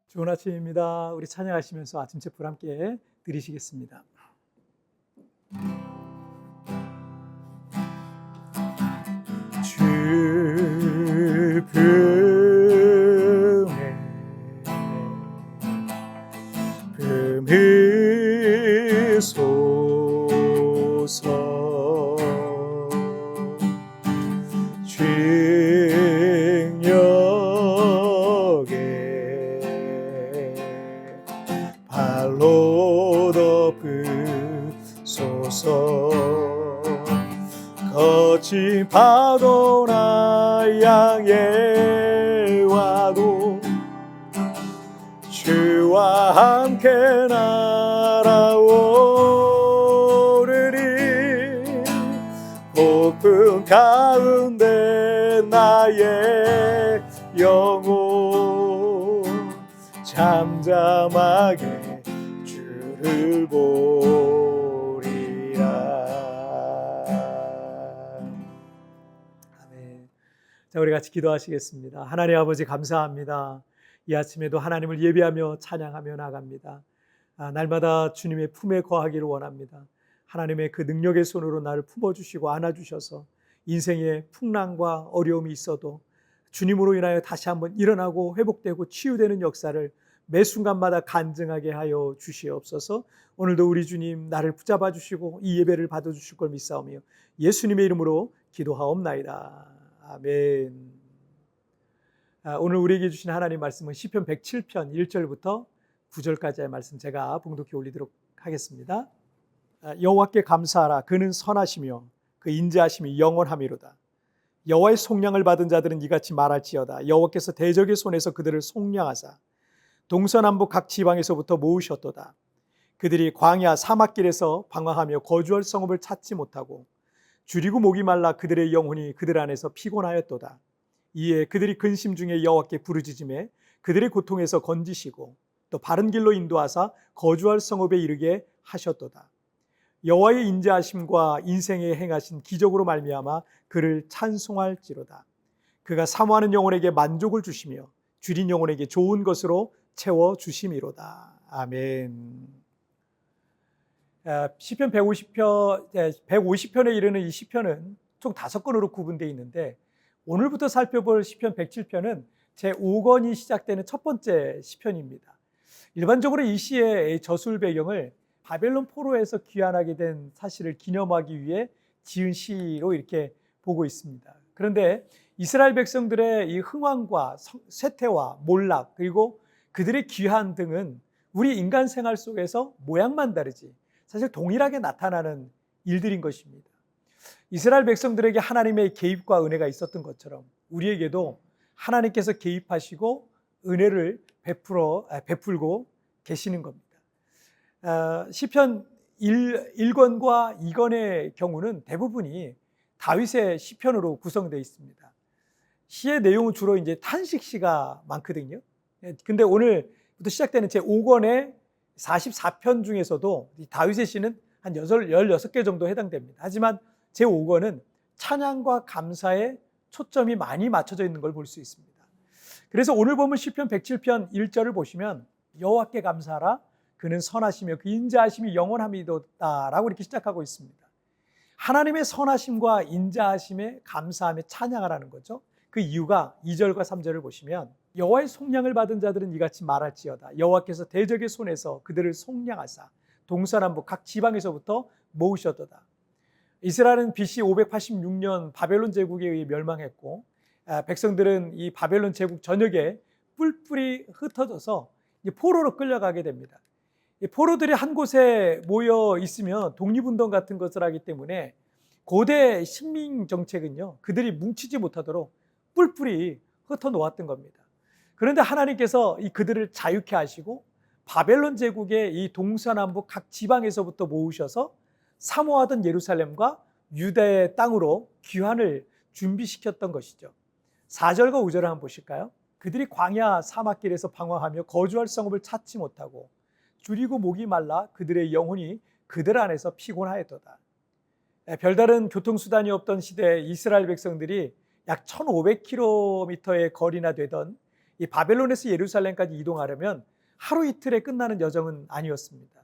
좋은 아침입니다. 우리 찬양하시면서 아침 제풀 함께 드리시겠습니다. 주 품으소서 중력에 발로 덮으소서 거친 파도나 양에 와도 주와 함께 날아오르리 폭풍 가운데 나의 영혼 잠잠하게 주를 보리라. 아멘. 자, 우리 같이 기도하시겠습니다. 하나님 아버지 감사합니다. 이 아침에도 하나님을 예배하며 찬양하며 나갑니다. 날마다 주님의 품에 거하기를 원합니다. 하나님의 그 능력의 손으로 나를 품어주시고 안아주셔서 인생의 풍랑과 어려움이 있어도 주님으로 인하여 다시 한번 일어나고 회복되고 치유되는 역사를 매 순간마다 간증하게 하여 주시옵소서. 오늘도 우리 주님 나를 붙잡아 주시고 이 예배를 받아주실 걸 믿사오며 예수님의 이름으로 기도하옵나이다. 아멘. 오늘 우리에게 주신 하나님 말씀은 시편 107편 1절부터 9절까지의 말씀 제가 봉독해 올리도록 하겠습니다. 여호와께 감사하라. 그는 선하시며 그 인자하심이 영원하미로다. 여호와의 속량을 받은 자들은 이같이 말할지어다. 여호와께서 대적의 손에서 그들을 속량하사 동서남북 각 지방에서부터 모으셨도다. 그들이 광야 사막길에서 방황하며 거주할 성읍을 찾지 못하고 줄이고 목이 말라 그들의 영혼이 그들 안에서 피곤하였도다. 이에 그들이 근심 중에 여호와께 부르짖음에 그들의 고통에서 건지시고 또 바른 길로 인도하사 거주할 성읍에 이르게 하셨도다. 여호와의 인자하심과 인생에 행하신 기적으로 말미암아 그를 찬송할지로다. 그가 사모하는 영혼에게 만족을 주시며 줄인 영혼에게 좋은 것으로 채워 주심이로다. 아멘. 시편 150편에 이르는 이 시편은 총 5권으로 구분되어 있는데 오늘부터 살펴볼 시편 107편은 제5권이 시작되는 첫 번째 시편입니다. 일반적으로 이 시의 저술 배경을 바벨론 포로에서 귀환하게 된 사실을 기념하기 위해 지은 시로 이렇게 보고 있습니다. 그런데 이스라엘 백성들의 이 흥왕과 쇠퇴와 몰락 그리고 그들의 귀환 등은 우리 인간 생활 속에서 모양만 다르지 사실 동일하게 나타나는 일들인 것입니다. 이스라엘 백성들에게 하나님의 개입과 은혜가 있었던 것처럼 우리에게도 하나님께서 개입하시고 은혜를 베풀고 계시는 겁니다. 시편 1권과 2권의 경우는 대부분이 다윗의 시편으로 구성되어 있습니다. 시의 내용은 주로 이제 탄식시가 많거든요. 근데 오늘부터 시작되는 제5권의 44편 중에서도 다윗의 시는 한 16개 정도 해당됩니다. 하지만 제5권은 찬양과 감사에 초점이 많이 맞춰져 있는 걸 볼 수 있습니다. 그래서 오늘 보면 시편 107편 1절을 보시면 여호와께 감사하라. 그는 선하시며 그 인자하심이 영원함이도다 라고 이렇게 시작하고 있습니다. 하나님의 선하심과 인자하심에 감사하며 찬양하라는 거죠. 그 이유가 2절과 3절을 보시면 여호와의 속량을 받은 자들은 이같이 말할지어다. 여호와께서 대적의 손에서 그들을 속량하사 동서남북 각 지방에서부터 모으셨도다. 이스라엘은 BC 586년 바벨론 제국에 의해 멸망했고 백성들은 이 바벨론 제국 전역에 뿔뿔이 흩어져서 포로로 끌려가게 됩니다. 포로들이 한 곳에 모여 있으면 독립운동 같은 것을 하기 때문에 고대 식민 정책은요 그들이 뭉치지 못하도록 뿔뿔이 흩어놓았던 겁니다. 그런데 하나님께서 그들을 자유케 하시고 바벨론 제국의 이 동서남북 각 지방에서부터 모으셔서 사모하던 예루살렘과 유다의 땅으로 귀환을 준비시켰던 것이죠. 4절과 5절을 한번 보실까요? 그들이 광야 사막길에서 방황하며 거주할 성읍을 찾지 못하고 줄이고 목이 말라 그들의 영혼이 그들 안에서 피곤하였도다. 별다른 교통수단이 없던 시대에 이스라엘 백성들이 약 1500km의 거리나 되던 이 바벨론에서 예루살렘까지 이동하려면 하루 이틀에 끝나는 여정은 아니었습니다.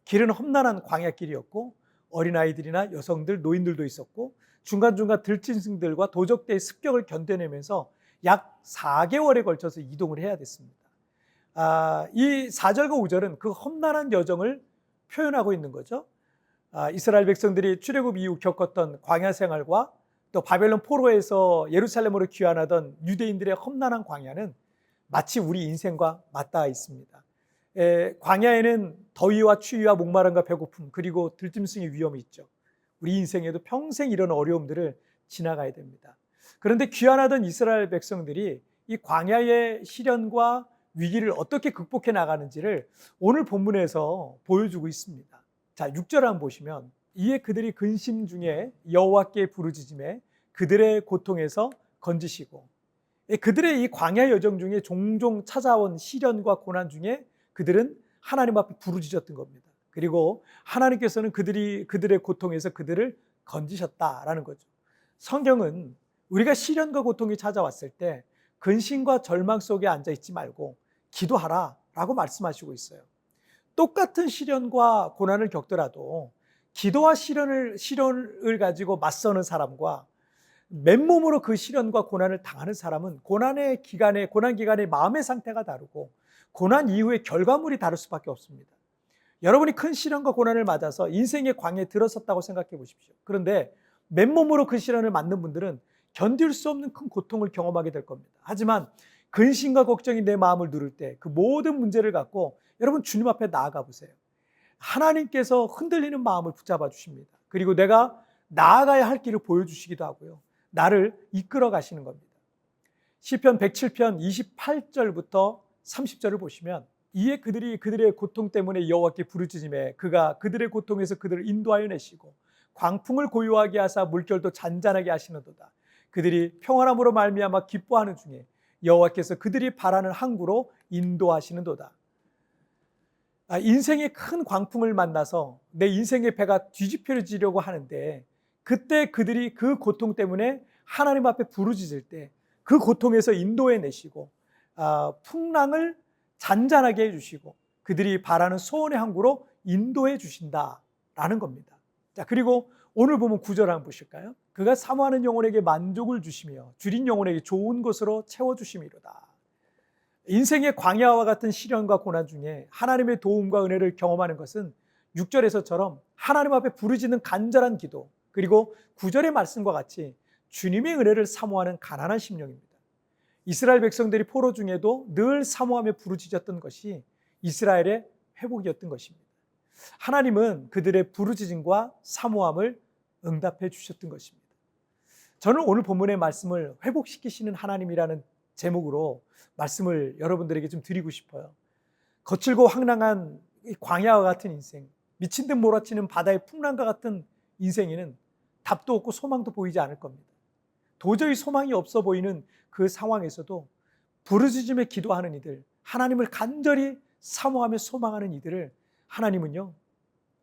길은 험난한 광야길이었고 어린아이들이나 여성들, 노인들도 있었고 중간중간 들짐승들과 도적대의 습격을 견뎌내면서 약 4개월에 걸쳐서 이동을 해야 됐습니다. 이 4절과 5절은 그 험난한 여정을 표현하고 있는 거죠. 이스라엘 백성들이 출애굽 이후 겪었던 광야 생활과 또 바벨론 포로에서 예루살렘으로 귀환하던 유대인들의 험난한 광야는 마치 우리 인생과 맞닿아 있습니다. 광야에는 더위와 추위와 목마름과 배고픔 그리고 들짐승의 위험이 있죠. 우리 인생에도 평생 이런 어려움들을 지나가야 됩니다. 그런데 귀환하던 이스라엘 백성들이 이 광야의 시련과 위기를 어떻게 극복해 나가는지를 오늘 본문에서 보여주고 있습니다. 자, 6절 한번 보시면 이에 그들이 근심 중에 여호와께 부르짖음에 그들의 고통에서 건지시고, 그들의 이 광야 여정 중에 종종 찾아온 시련과 고난 중에 그들은 하나님 앞에 부르짖었던 겁니다. 그리고 하나님께서는 그들의 고통에서 그들을 건지셨다라는 거죠. 성경은 우리가 시련과 고통이 찾아왔을 때 근심과 절망 속에 앉아 있지 말고 기도하라라고 말씀하시고 있어요. 똑같은 시련과 고난을 겪더라도 기도와 시련을 가지고 맞서는 사람과 맨몸으로 그 시련과 고난을 당하는 사람은 고난 기간의 마음의 상태가 다르고 고난 이후의 결과물이 다를 수밖에 없습니다. 여러분이 큰 시련과 고난을 맞아서 인생의 광야에 들어섰다고 생각해 보십시오. 그런데 맨몸으로 그 시련을 맞는 분들은 견딜 수 없는 큰 고통을 경험하게 될 겁니다. 하지만 근심과 걱정이 내 마음을 누를 때 그 모든 문제를 갖고 여러분 주님 앞에 나아가 보세요. 하나님께서 흔들리는 마음을 붙잡아 주십니다. 그리고 내가 나아가야 할 길을 보여주시기도 하고요. 나를 이끌어 가시는 겁니다. 시편 107편 28절부터 30절을 보시면 이에 그들이 그들의 고통 때문에 여호와께 부르짖음에 그가 그들의 고통에서 그들을 인도하여 내시고 광풍을 고요하게 하사 물결도 잔잔하게 하시는도다. 그들이 평안함으로 말미암아 기뻐하는 중에 여호와께서 그들이 바라는 항구로 인도하시는도다. 인생의 큰 광풍을 만나서 내 인생의 배가 뒤집혀지려고 하는데 그때 그들이 그 고통 때문에 하나님 앞에 부르짖을 때 그 고통에서 인도해 내시고 풍랑을 잔잔하게 해주시고 그들이 바라는 소원의 항구로 인도해 주신다라는 겁니다. 자, 그리고 오늘 보면 9절 한번 보실까요? 그가 사모하는 영혼에게 만족을 주시며 줄인 영혼에게 좋은 것으로 채워주심이로다. 인생의 광야와 같은 시련과 고난 중에 하나님의 도움과 은혜를 경험하는 것은 6절에서처럼 하나님 앞에 부르짖는 간절한 기도, 그리고 9절의 말씀과 같이 주님의 은혜를 사모하는 가난한 심령입니다. 이스라엘 백성들이 포로 중에도 늘 사모하며 부르짖었던 것이 이스라엘의 회복이었던 것입니다. 하나님은 그들의 부르짖음과 사모함을 응답해 주셨던 것입니다. 저는 오늘 본문의 말씀을 회복시키시는 하나님이라는 제목으로 말씀을 여러분들에게 좀 드리고 싶어요. 거칠고 황량한 광야와 같은 인생, 미친 듯 몰아치는 바다의 풍랑과 같은 인생에는 답도 없고 소망도 보이지 않을 겁니다. 도저히 소망이 없어 보이는 그 상황에서도 부르짖으며 기도하는 이들, 하나님을 간절히 사모하며 소망하는 이들을 하나님은요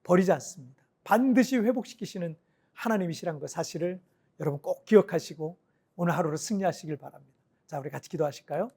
버리지 않습니다. 반드시 회복시키시는 하나님이시라는 그 사실을 여러분 꼭 기억하시고 오늘 하루를 승리하시길 바랍니다. 자, 우리 같이 기도하실까요?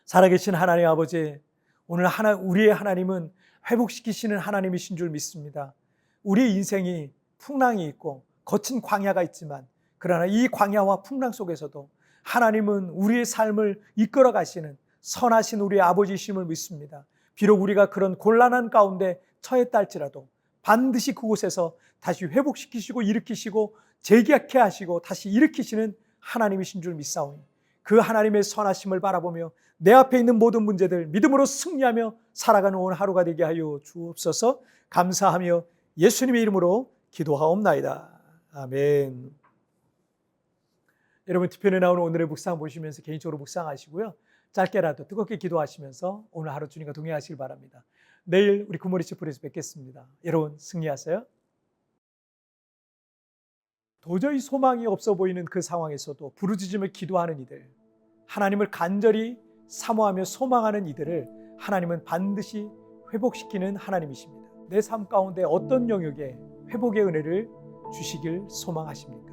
살아계신 하나님 아버지, 오늘 우리의 하나님은 회복시키시는 하나님이신 줄 믿습니다. 우리의 인생이 풍랑이 있고 거친 광야가 있지만 그러나 이 광야와 풍랑 속에서도 하나님은 우리의 삶을 이끌어 가시는 선하신 우리의 아버지이심을 믿습니다. 비록 우리가 그런 곤란한 가운데 처했다 할지라도 반드시 그곳에서 다시 회복시키시고 일으키시고 재기하게 하시고 다시 일으키시는 하나님이신 줄 믿사오니 그 하나님의 선하심을 바라보며 내 앞에 있는 모든 문제들 믿음으로 승리하며 살아가는 오늘 하루가 되게 하여 주옵소서. 감사하며 예수님의 이름으로 기도하옵나이다. 아멘. 여러분 뒤편에 나오는 오늘의 묵상 보시면서 개인적으로 묵상하시고요. 짧게라도 뜨겁게 기도하시면서 오늘 하루 주님과 동행하시길 바랍니다. 내일 우리 굿모닝 칙플에서 뵙겠습니다. 여러분 승리하세요. 도저히 소망이 없어 보이는 그 상황에서도 부르짖으며 기도하는 이들, 하나님을 간절히 사모하며 소망하는 이들을 하나님은 반드시 회복시키는 하나님이십니다. 내 삶 가운데 어떤 영역에 회복의 은혜를 주시길 소망하십니까?